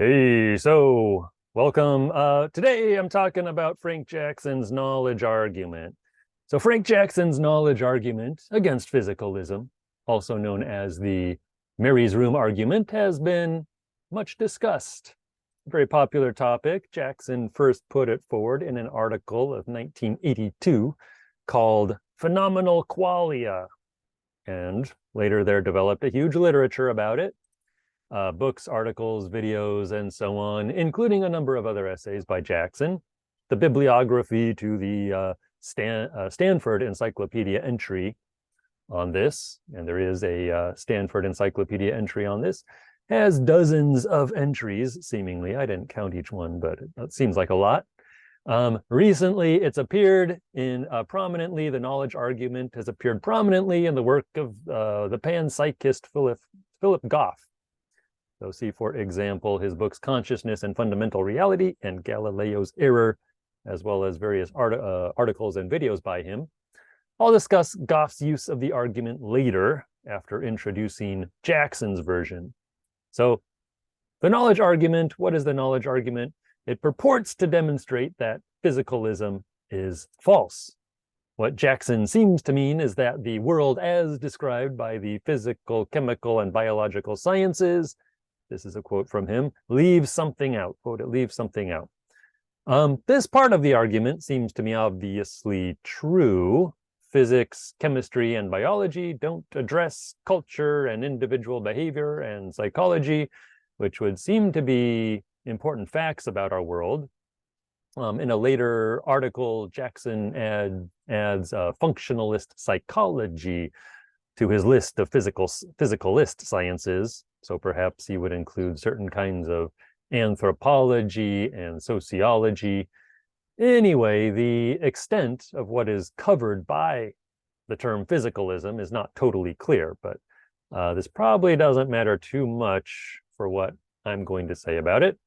Hey, so welcome. Today I'm talking about Frank Jackson's knowledge argument. So Frank Jackson's knowledge argument against physicalism, also known as the Mary's Room argument, has been much discussed. A very popular topic. Jackson first put it forward in an article of 1982 called Phenomenal Qualia. And later there developed a huge literature about it. Books, articles, videos, and so on, including a number of other essays by Jackson. The bibliography to the Stanford Encyclopedia entry on this, and there is a Stanford Encyclopedia entry on this, has dozens of entries, seemingly. I didn't count each one, but it seems like a lot. Recently, it's appeared in prominently, the knowledge argument has appeared prominently in the work of the panpsychist Philip Goff. So see, for example, his books Consciousness and Fundamental Reality and Galileo's Error, as well as various articles and videos by him. I'll discuss Goff's use of the argument later after introducing Jackson's version. So the knowledge argument, what is the knowledge argument? It purports to demonstrate that physicalism is false. What Jackson seems to mean is that the world as described by the physical, chemical, and biological sciences, this is a quote from him, leaves something out, quote, it leaves something out. This part of the argument seems to me obviously true. Physics, chemistry, and biology don't address culture and individual behavior and psychology, which would seem to be important facts about our world. In a later article, Jackson adds functionalist psychology to his list of physicalist sciences. So perhaps he would include certain kinds of anthropology and sociology. Anyway, the extent of what is covered by the term physicalism is not totally clear, but this probably doesn't matter too much for what I'm going to say about it.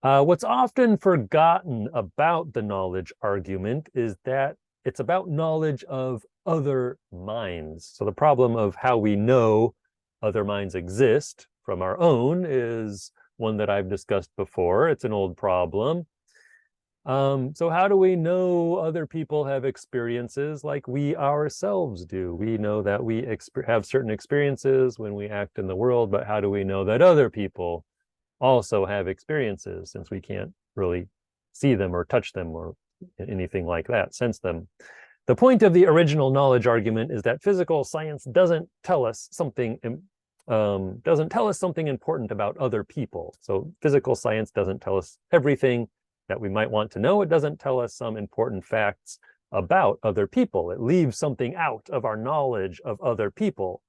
What's often forgotten about the knowledge argument is that it's about knowledge of other minds. So the problem of how we know other minds exist from our own is one that I've discussed before. It's an old problem. So how do we know other people have experiences like we ourselves do? We know that we have certain experiences when we act in the world, but how do we know that other people also have experiences, since we can't really see them or touch them or anything like that, sense them? The point of the original knowledge argument is that physical science doesn't tell us something important about other people. So physical science doesn't tell us everything that we might want to know. It doesn't tell us some important facts about other people. It leaves something out of our knowledge of other people.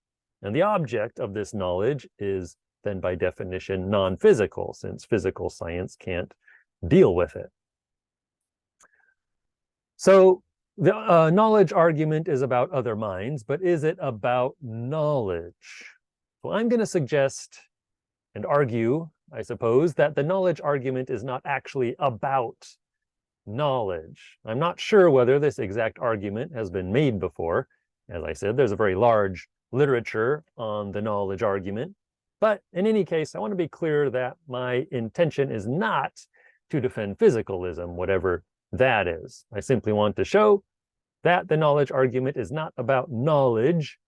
And the object of this knowledge is then by definition non-physical, since physical science can't deal with it. So the knowledge argument is about other minds, but is it about knowledge? Well, I'm going to suggest and argue, I suppose, that the knowledge argument is not actually about knowledge. I'm not sure whether this exact argument has been made before. As I said, there's a very large literature on the knowledge argument. But in any case, I want to be clear that my intention is not to defend physicalism, whatever that is. I simply want to show that the knowledge argument is not about knowledge,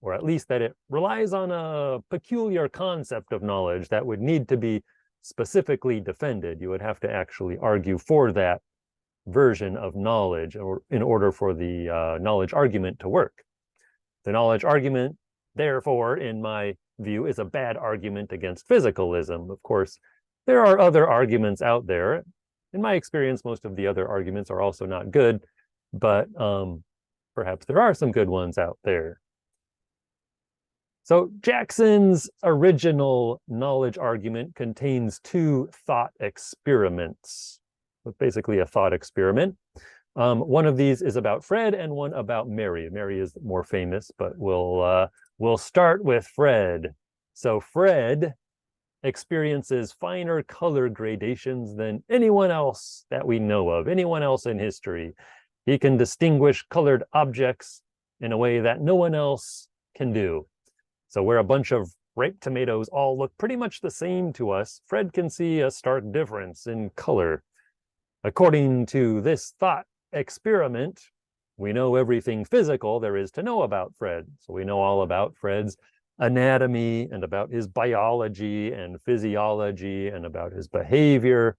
or at least that it relies on a peculiar concept of knowledge that would need to be specifically defended. You would have to actually argue for that version of knowledge or in order for the knowledge argument to work. The knowledge argument, therefore, in my view, is a bad argument against physicalism. Of course, there are other arguments out there. In my experience, most of the other arguments are also not good, but perhaps there are some good ones out there. So Jackson's original knowledge argument contains two thought experiments. It's basically a thought experiment. One of these is about Fred and one about Mary. Mary is more famous, but we'll start with Fred. So Fred experiences finer color gradations than anyone else that we know of, anyone else in history. He can distinguish colored objects in a way that no one else can do. So where a bunch of ripe tomatoes all look pretty much the same to us, Fred can see a stark difference in color. According to this thought experiment, we know everything physical there is to know about Fred. So we know all about Fred's anatomy and about his biology and physiology and about his behavior.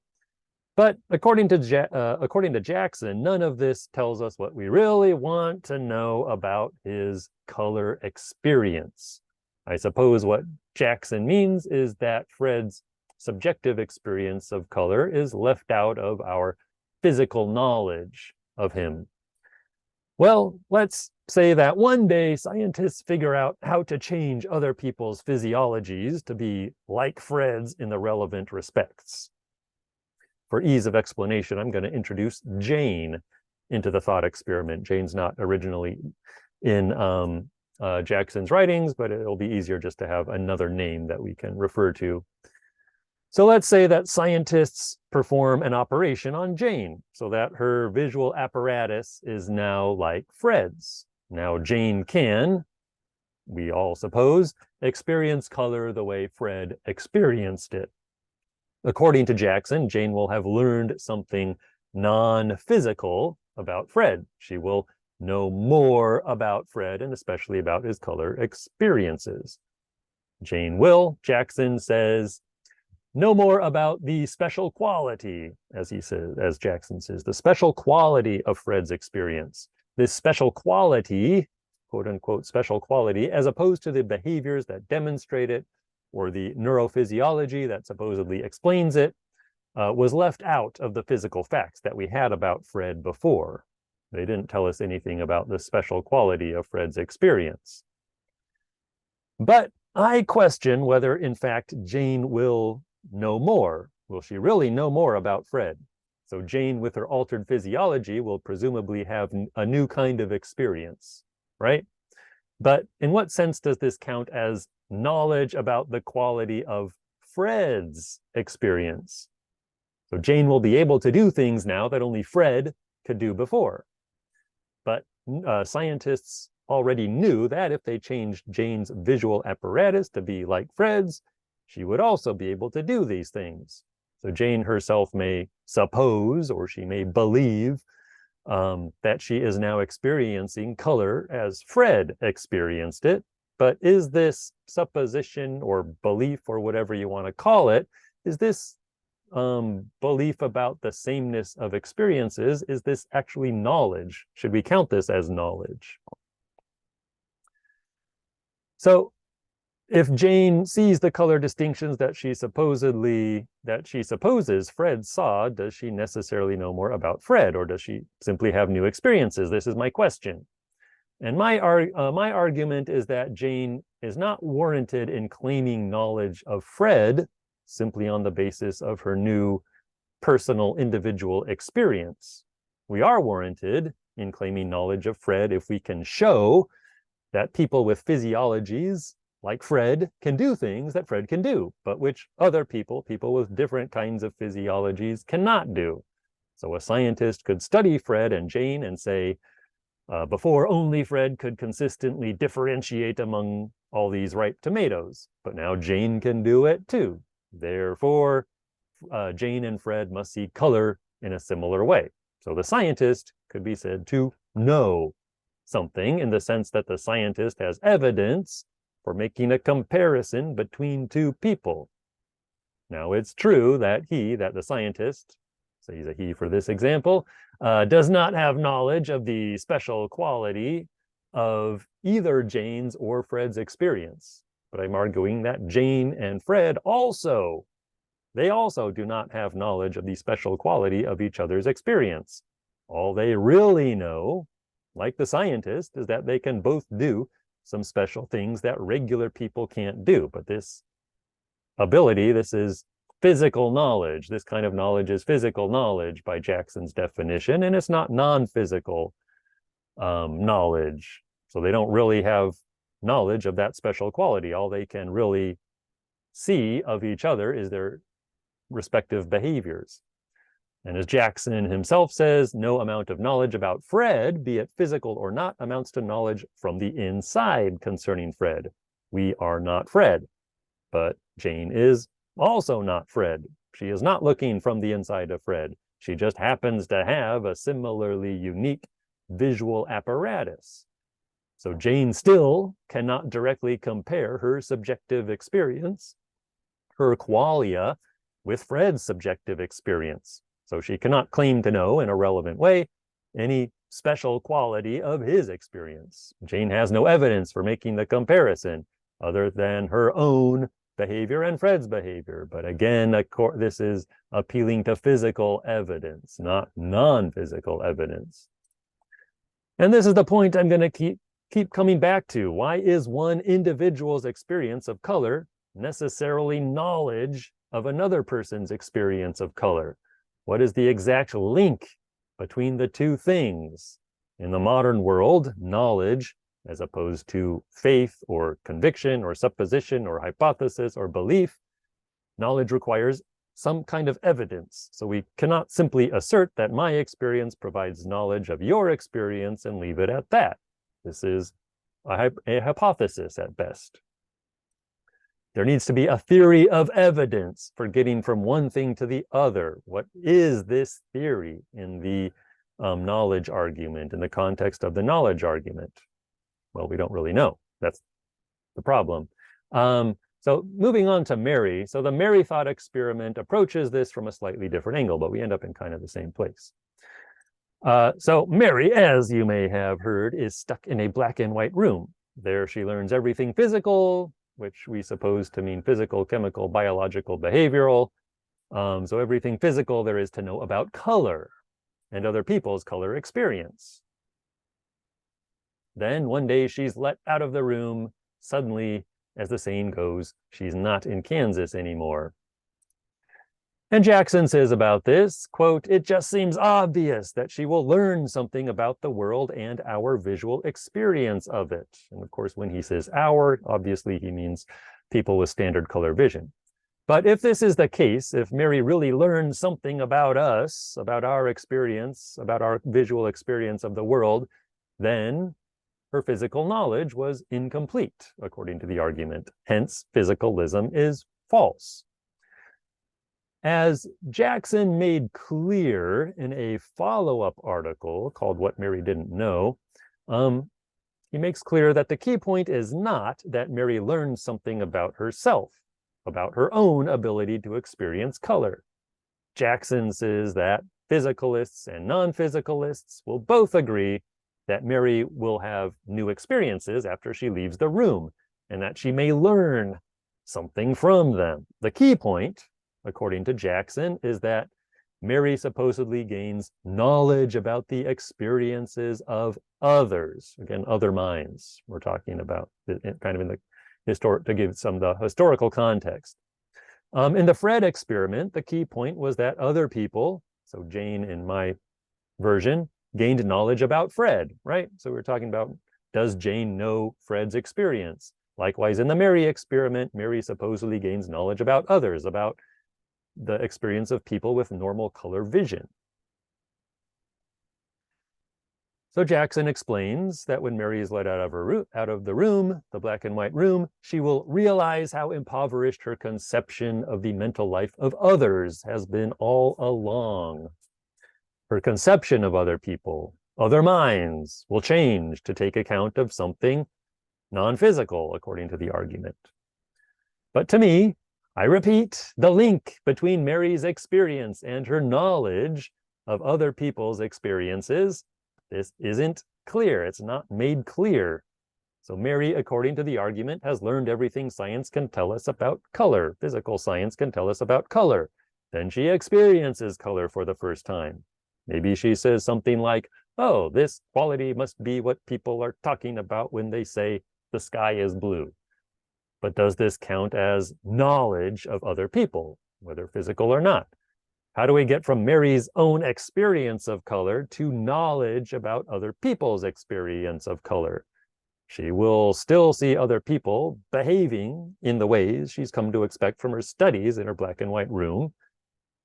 But according to Jackson, none of this tells us what we really want to know about his color experience. I suppose what Jackson means is that Fred's subjective experience of color is left out of our physical knowledge of him. Well, let's say that one day scientists figure out how to change other people's physiologies to be like Fred's in the relevant respects. For ease of explanation, I'm going to introduce Jane into the thought experiment. Jane's not originally in Jackson's writings, but it'll be easier just to have another name that we can refer to. So let's say that scientists perform an operation on Jane so that her visual apparatus is now like Fred's. Now Jane can, we all suppose, experience color the way Fred experienced it. According to Jackson, Jane will have learned something non-physical about Fred. She will know more about Fred and especially about his color experiences. Jane will, Jackson says, know more about the special quality, as Jackson says, the special quality of Fred's experience. This special quality, quote unquote, special quality, as opposed to the behaviors that demonstrate it or the neurophysiology that supposedly explains it, was left out of the physical facts that we had about Fred before. They didn't tell us anything about the special quality of Fred's experience. But I question whether, in fact, Jane will know more. Will she really know more about Fred? So Jane, with her altered physiology, will presumably have a new kind of experience, right? But in what sense does this count as knowledge about the quality of Fred's experience? So Jane will be able to do things now that only Fred could do before. But scientists already knew that if they changed Jane's visual apparatus to be like Fred's, she would also be able to do these things. So Jane herself may suppose, or she may believe, that she is now experiencing color as Fred experienced it. But is this supposition or belief, or whatever you want to call it, is this belief about the sameness of experiences, is this actually knowledge? Should we count this as knowledge? So if Jane sees the color distinctions that she supposes Fred saw, does she necessarily know more about Fred, or does she simply have new experiences? This is my question. And my argument is that Jane is not warranted in claiming knowledge of Fred simply on the basis of her new personal individual experience. We are warranted in claiming knowledge of Fred if we can show that people with physiologies like Fred can do things that Fred can do, but which other people with different kinds of physiologies cannot do. So a scientist could study Fred and Jane and say, before only Fred could consistently differentiate among all these ripe tomatoes, but now Jane can do it too. Therefore, Jane and Fred must see color in a similar way. So the scientist could be said to know something in the sense that the scientist has evidence for making a comparison between two people. Now, it's true that the scientist, so he's a he for this example, does not have knowledge of the special quality of either Jane's or Fred's experience. But I'm arguing that Jane and Fred also do not have knowledge of the special quality of each other's experience. All they really know, like the scientist, is that they can both do some special things that regular people can't do. But this ability, this is physical knowledge. This kind of knowledge is physical knowledge by Jackson's definition, and it's not non-physical knowledge. So they don't really have knowledge of that special quality. All they can really see of each other is their respective behaviors. And as Jackson himself says, no amount of knowledge about Fred, be it physical or not, amounts to knowledge from the inside concerning Fred. We are not Fred. But Jane is also not Fred. She is not looking from the inside of Fred. She just happens to have a similarly unique visual apparatus. So Jane still cannot directly compare her subjective experience, her qualia, with Fred's subjective experience. So she cannot claim to know in a relevant way any special quality of his experience. Jane has no evidence for making the comparison other than her own behavior and Fred's behavior. But again, this is appealing to physical evidence, not non-physical evidence. And this is the point I'm going to keep coming back to. Why is one individual's experience of color necessarily knowledge of another person's experience of color? What is the exact link between the two things? In the modern world, knowledge, as opposed to faith or conviction or supposition or hypothesis or belief, knowledge requires some kind of evidence. So we cannot simply assert that my experience provides knowledge of your experience and leave it at that. This is a hypothesis at best. There needs to be a theory of evidence for getting from one thing to the other. What is this theory in the knowledge argument, in the context of the knowledge argument? Well, we don't really know. That's the problem. So moving on to Mary. So the Mary thought experiment approaches this from a slightly different angle, but we end up in kind of the same place. So Mary, as you may have heard, is stuck in a black and white room. There she learns everything physical, which we suppose to mean physical, chemical, biological, behavioral. So everything physical there is to know about color and other people's color experience. Then one day she's let out of the room. Suddenly, as the saying goes, she's not in Kansas anymore. And Jackson says about this, quote, "It just seems obvious that she will learn something about the world and our visual experience of it." And of course, when he says our, obviously he means people with standard color vision. But if this is the case, if Mary really learned something about us, about our experience, about our visual experience of the world, then her physical knowledge was incomplete, according to the argument. Hence, physicalism is false. As Jackson made clear in a follow-up article called What Mary Didn't Know, he makes clear that the key point is not that Mary learned something about herself, about her own ability to experience color. Jackson says that physicalists and non-physicalists will both agree that Mary will have new experiences after she leaves the room, and that she may learn something from them. The key point, according to Jackson, is that Mary supposedly gains knowledge about the experiences of others. Again, other minds we're talking about, kind of in the to give some of the historical context. In the Fred experiment, the key point was that other people, so Jane in my version, gained knowledge about Fred, right? So we're talking about, does Jane know Fred's experience? Likewise, in the Mary experiment, Mary supposedly gains knowledge about others, about the experience of people with normal color vision. So Jackson explains that when Mary is let out of the room, the black and white room, she will realize how impoverished her conception of the mental life of others has been all along. Her conception of other people, other minds, will change to take account of something non-physical, according to the argument. But to me, I repeat, the link between Mary's experience and her knowledge of other people's experiences, this isn't clear. It's not made clear. So Mary, according to the argument, has learned everything science can tell us about color. Physical science can tell us about color. Then she experiences color for the first time. Maybe she says something like, oh, this quality must be what people are talking about when they say the sky is blue. But does this count as knowledge of other people, whether physical or not? How do we get from Mary's own experience of color to knowledge about other people's experience of color? She will still see other people behaving in the ways she's come to expect from her studies in her black and white room.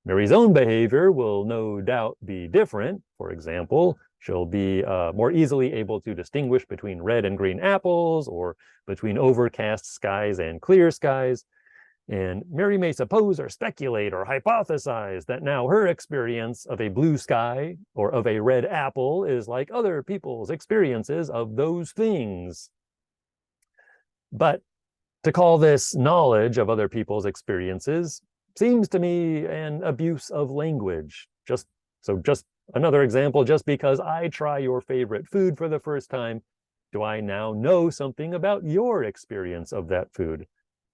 Mary's own behavior will no doubt be different. For example, she'll be more easily able to distinguish between red and green apples, or between overcast skies and clear skies. And Mary may suppose or speculate or hypothesize that now her experience of a blue sky or of a red apple is like other people's experiences of those things. But to call this knowledge of other people's experiences seems to me an abuse of language. Just another example, just because I try your favorite food for the first time, do I now know something about your experience of that food?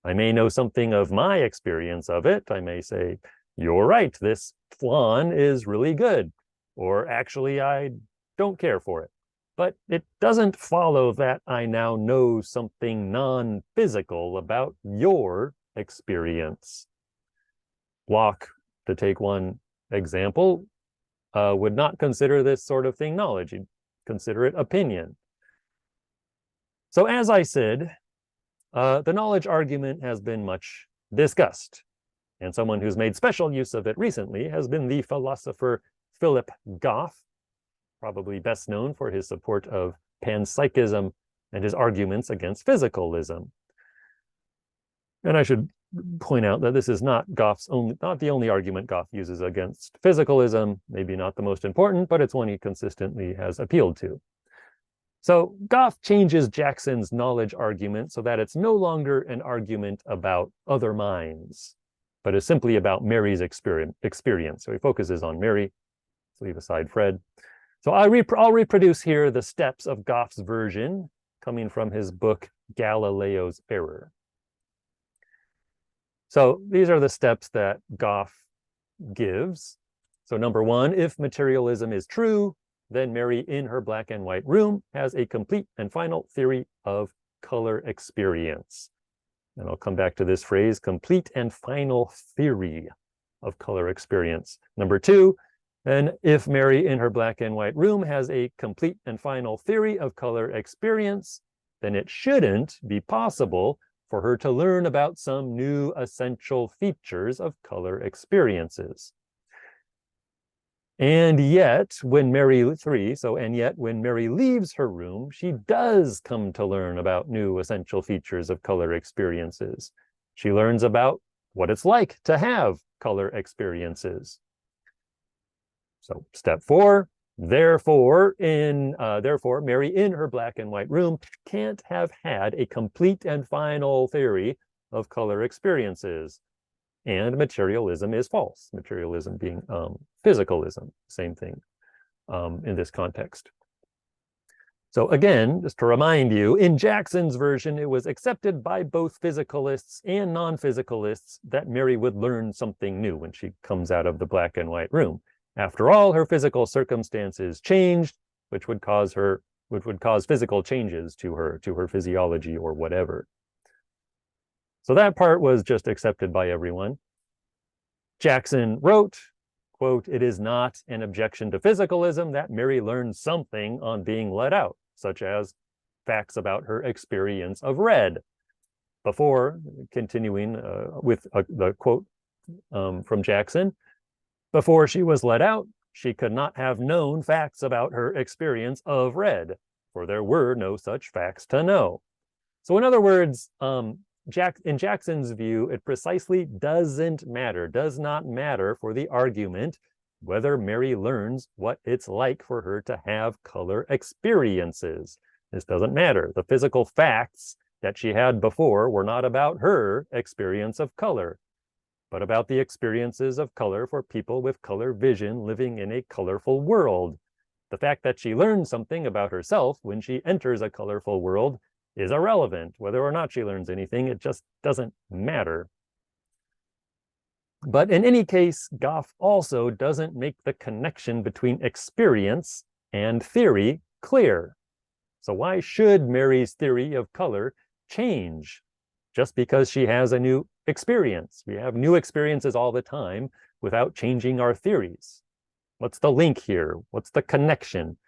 I may know something of my experience of it. I may say, you're right, this flan is really good. Or actually, I don't care for it. But it doesn't follow that I now know something non-physical about your experience. Locke, to take one example, would not consider this sort of thing knowledge. He'd consider it opinion. So as I said, the knowledge argument has been much discussed. And someone who's made special use of it recently has been the philosopher Philip Goff, probably best known for his support of panpsychism and his arguments against physicalism. And I should point out that this is not the only argument Goff uses against physicalism, maybe not the most important, but it's one he consistently has appealed to. So Goff changes Jackson's knowledge argument so that it's no longer an argument about other minds, but is simply about Mary's experience. So he focuses on Mary. Let's leave aside Fred. So I'll reproduce here the steps of Goff's version coming from his book, Galileo's Error. So these are the steps that Goff gives. So number one, if materialism is true, then Mary in her black and white room has a complete and final theory of color experience. And I'll come back to this phrase, complete and final theory of color experience. Number two, and if Mary in her black and white room has a complete and final theory of color experience, then it shouldn't be possible for her to learn about some new essential features of color experiences. And yet, when Mary leaves her room, she does come to learn about new essential features of color experiences. She learns about what it's like to have color experiences. So step four, therefore, Mary in her black and white room can't have had a complete and final theory of color experiences. And materialism is false. Materialism being physicalism, same thing in this context. So again, just to remind you, in Jackson's version, it was accepted by both physicalists and non-physicalists that Mary would learn something new when she comes out of the black and white room. After all, her physical circumstances changed, which would cause physical changes to her physiology or whatever. So that part was just accepted by everyone. Jackson wrote, quote, "It is not an objection to physicalism that Mary learned something on being let out, such as facts about her experience of red." Before, continuing with the quote from Jackson, before she was let out, she could not have known facts about her experience of red, for there were no such facts to know. So in other words, in Jackson's view, it precisely does not matter for the argument whether Mary learns what it's like for her to have color experiences. This doesn't matter. The physical facts that she had before were not about her experience of color, but about the experiences of color for people with color vision living in a colorful world. The fact that she learns something about herself when she enters a colorful world is irrelevant. Whether or not she learns anything, it just doesn't matter. But in any case, Goff also doesn't make the connection between experience and theory clear. So why should Mary's theory of color change just because she has a new experience? We have new experiences all the time without changing our theories. What's the link here? What's the connection?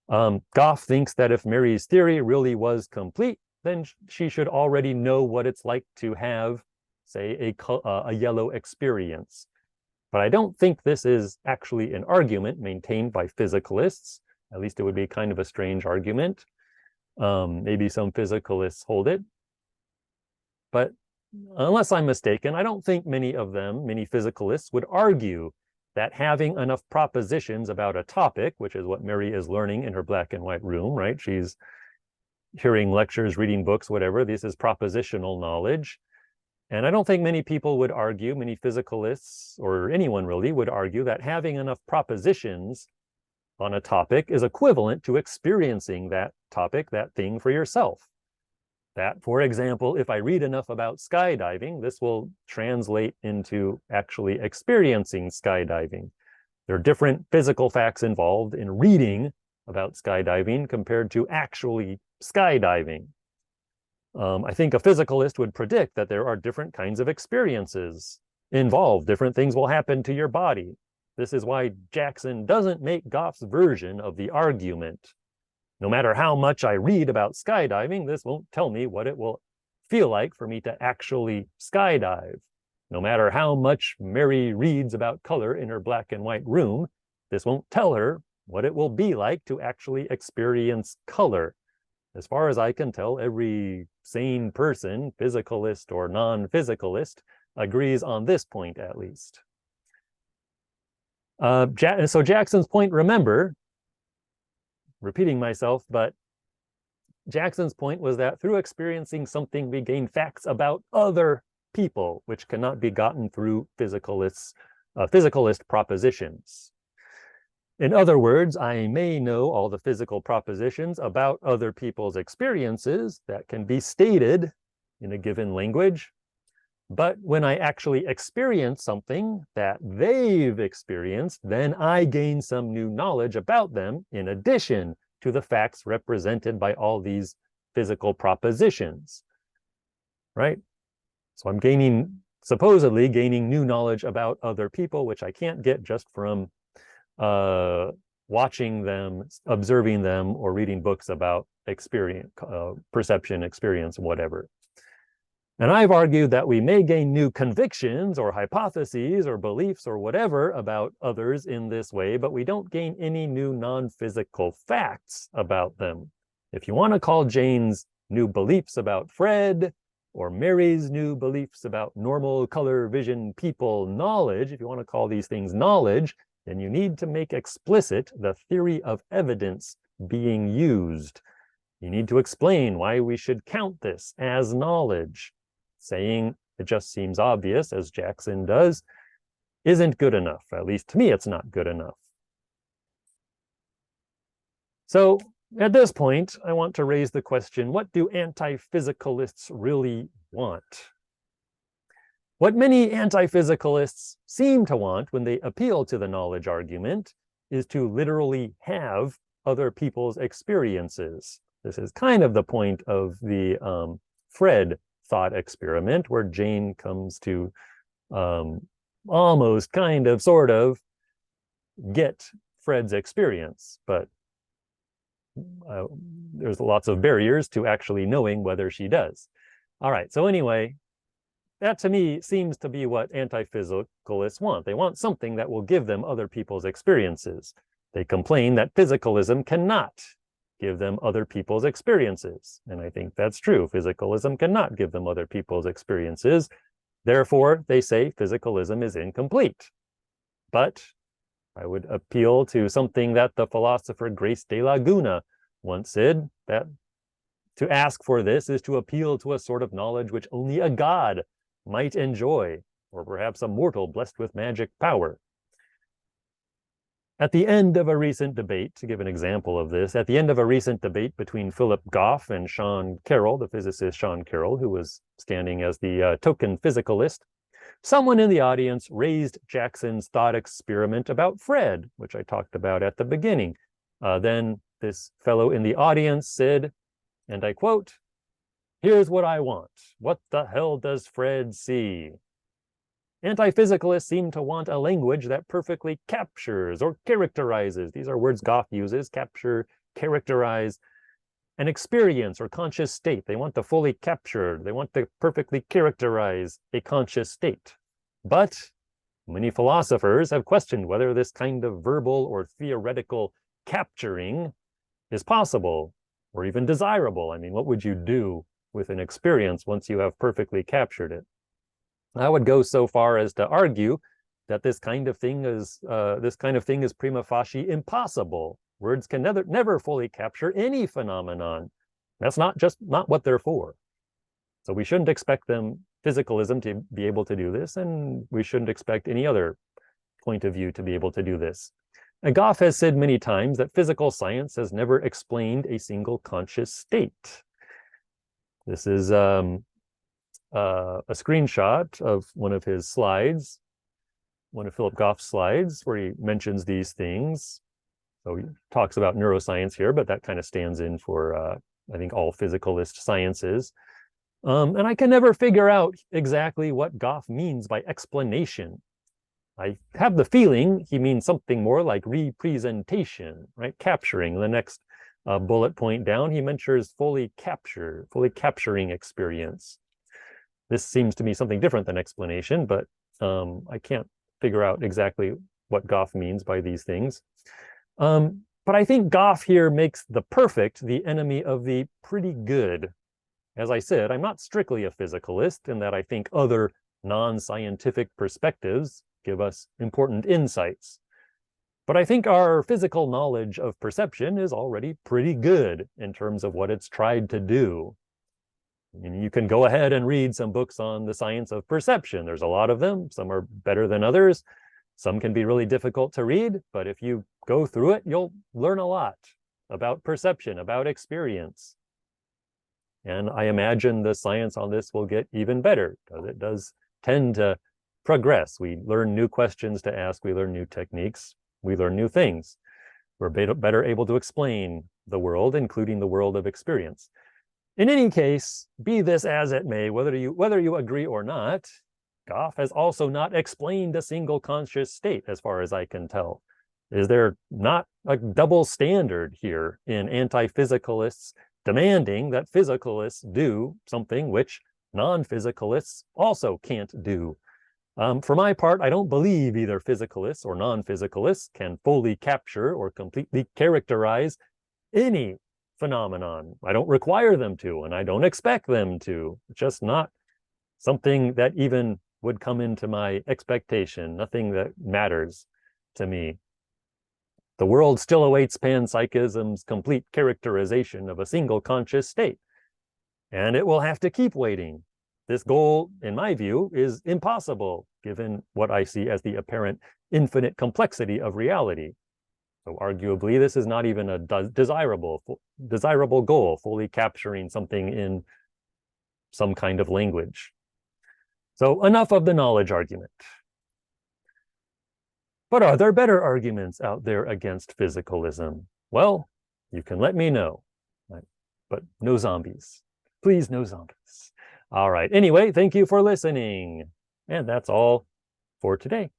Goff thinks that if Mary's theory really was complete, then she should already know what it's like to have, say, a yellow experience. But I don't think this is actually an argument maintained by physicalists. At least it would be kind of a strange argument. Maybe some physicalists hold it. But unless I'm mistaken, I don't think many physicalists, would argue that having enough propositions about a topic, which is what Mary is learning in her black and white room, right? She's hearing lectures, reading books, whatever. This is propositional knowledge. And I don't think many people would argue, many physicalists or anyone really would argue that having enough propositions on a topic is equivalent to experiencing that topic, that thing for yourself. That, for example, if I read enough about skydiving, this will translate into actually experiencing skydiving. There are different physical facts involved in reading about skydiving compared to actually skydiving. I think a physicalist would predict that there are different kinds of experiences involved. Different things will happen to your body. This is why Jackson doesn't make Goff's version of the argument. No matter how much I read about skydiving, this won't tell me what it will feel like for me to actually skydive. No matter how much Mary reads about color in her black and white room, this won't tell her what it will be like to actually experience color. As far as I can tell, every sane person, physicalist or non-physicalist, agrees on this point at least. So Jackson's point, remember, repeating myself, but Jackson's point was that through experiencing something, we gain facts about other people, which cannot be gotten through physicalist propositions. In other words, I may know all the physical propositions about other people's experiences that can be stated in a given language, but when I actually experience something that they've experienced, then I gain some new knowledge about them in addition to the facts represented by all these physical propositions, right? So I'm supposedly gaining new knowledge about other people, which I can't get just from watching them, observing them, or reading books about experience, perception, experience, whatever. And I've argued that we may gain new convictions or hypotheses or beliefs or whatever about others in this way, but we don't gain any new non-physical facts about them. If you want to call Jane's new beliefs about Fred or Mary's new beliefs about normal color vision people knowledge, if you want to call these things knowledge, then you need to make explicit the theory of evidence being used. You need to explain why we should count this as knowledge. Saying it just seems obvious, as Jackson does, isn't good enough. At least to me, it's not good enough. So at this point, I want to raise the question, what do anti-physicalists really want? What many anti-physicalists seem to want when they appeal to the knowledge argument is to literally have other people's experiences. This is kind of the point of the Fred thought experiment, where Jane comes to almost kind of sort of get Fred's experience, but there's lots of barriers to actually knowing whether she does. All right, so anyway, that to me seems to be what anti-physicalists want. They want something that will give them other people's experiences. They complain that physicalism cannot give them other people's experiences. And I think that's true. Physicalism cannot give them other people's experiences. Therefore, they say physicalism is incomplete. But I would appeal to something that the philosopher Grace de Laguna once said, that to ask for this is to appeal to a sort of knowledge which only a god might enjoy, or perhaps a mortal blessed with magic power. At the end of a recent debate, to give an example of this, at the end of a recent debate between Philip Goff and Sean Carroll, the physicist Sean Carroll, who was standing as the token physicalist, someone in the audience raised Jackson's thought experiment about Fred, which I talked about at the beginning. Then this fellow in the audience said, and I quote, "Here's what I want. What the hell does Fred see?" Anti-physicalists seem to want a language that perfectly captures or characterizes, these are words Goff uses, capture, characterize, an experience or conscious state. They want to fully capture, they want to perfectly characterize a conscious state. But many philosophers have questioned whether this kind of verbal or theoretical capturing is possible or even desirable. I mean, what would you do with an experience once you have perfectly captured it. I would go so far as to argue that this kind of thing is prima facie impossible. Words can never fully capture any phenomenon. That's not what they're for. So we shouldn't expect physicalism to be able to do this, and we shouldn't expect any other point of view to be able to do this. And Goff has said many times that physical science has never explained a single conscious state. This is a screenshot of one of his slides, one of Philip Goff's slides, where he mentions these things. So he talks about neuroscience here, but that kind of stands in for, I think, all physicalist sciences. And I can never figure out exactly what Goff means by explanation. I have the feeling he means something more like representation, right? Capturing. The next bullet point down, he mentions fully capturing experience. This seems to me something different than explanation, but I can't figure out exactly what Goff means by these things. But I think Goff here makes the perfect the enemy of the pretty good. As I said, I'm not strictly a physicalist in that I think other non-scientific perspectives give us important insights. But I think our physical knowledge of perception is already pretty good in terms of what it's tried to do. And you can go ahead and read some books on the science of perception. There's a lot of them. Some are better than others. Some can be really difficult to read, but if you go through it, you'll learn a lot about perception, about experience. And I imagine the science on this will get even better because it does tend to progress. We learn new questions to ask. We learn new techniques. We learn new things. We're better able to explain the world, including the world of experience. In any case, be this as it may, whether you agree or not, Goff has also not explained a single conscious state, as far as I can tell. Is there not a double standard here in anti-physicalists demanding that physicalists do something which non-physicalists also can't do? For my part, I don't believe either physicalists or non-physicalists can fully capture or completely characterize any phenomenon. I don't require them to, and I don't expect them to. It's just not something that even would come into my expectation, nothing that matters to me. The world still awaits panpsychism's complete characterization of a single conscious state, and it will have to keep waiting. This goal, in my view, is impossible, given what I see as the apparent infinite complexity of reality. So arguably, this is not even a desirable goal, fully capturing something in some kind of language. So enough of the knowledge argument. But are there better arguments out there against physicalism? Well, you can let me know, right? But no zombies. Please, no zombies. All right. Anyway, thank you for listening. And that's all for today.